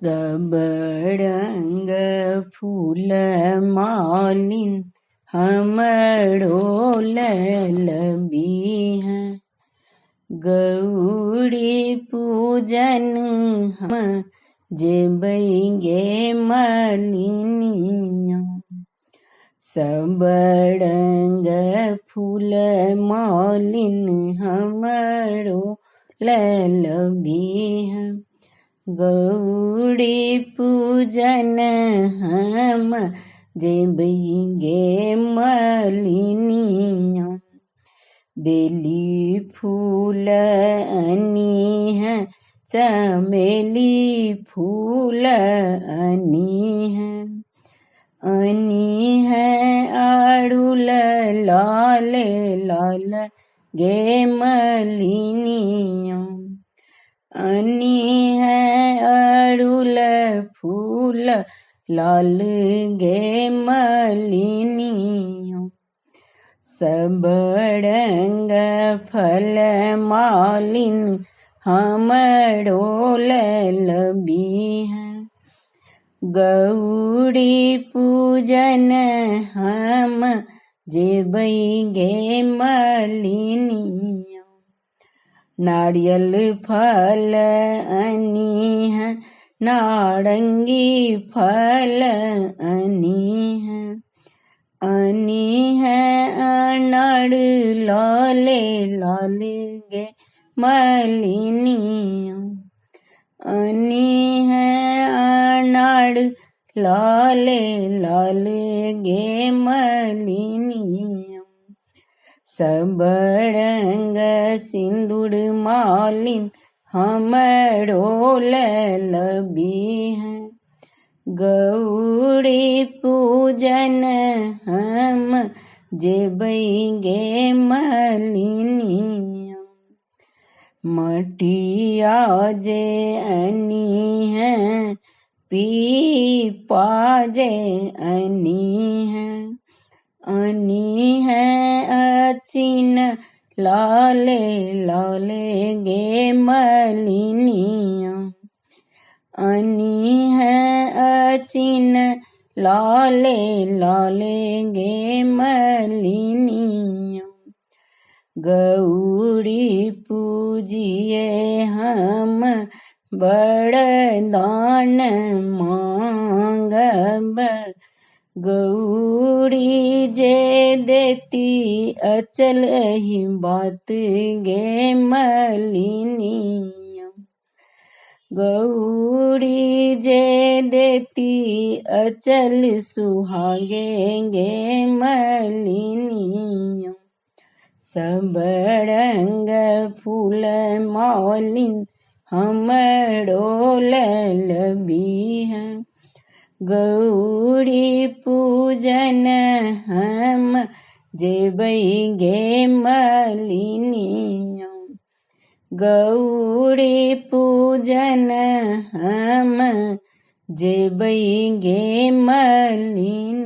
सबरंग फूल मालिन हमरो लैल बिहा। गौरी पूजन हम जेबैगे मलिनिया। सबरंग फूल मालिन हमरो लैल बिहा। गौरी पूजन हम जेबैगे मलिनिया। बेली फूल अनी है चमेली फूल अनी है अड़ुल लाल लाल गे मलिनिया। अनी है अड़ुल फूल लाल गे मलिनिया। सबरंग फल मालिन हमरो लैल बिहा। गौरी पूजन हम जेबैगे मलिनिया। नारियल फल अनी है नारंगी फल अनी है अनार लाल लाल गे मलिनिया। अनी है अनार लाल लाल गे मलिनिया। सबरंग सिंदूर मालिन हमरो लैल बिहा। गौरी पूजन हम जेबैगे मलिनिया। मटिया जे अनी है पीपा जे अनी है अचिन लाल लाल गे मलिनिया। अनी है अचिन लाल लाल गे मलिनिया। गौरी पूजिए हम बरदान मांगब। गौरी जे देती अचल ही बात गे मलिनिया। गौरी जे देती अचल सुहागे गे मलिनिया। सबरंग फूल मालिन हमरो लैल बिहा। गौरी पूजन हम जेबैगे मलिनिया। गौरी पूजन हम जेबैगे मलिनिया।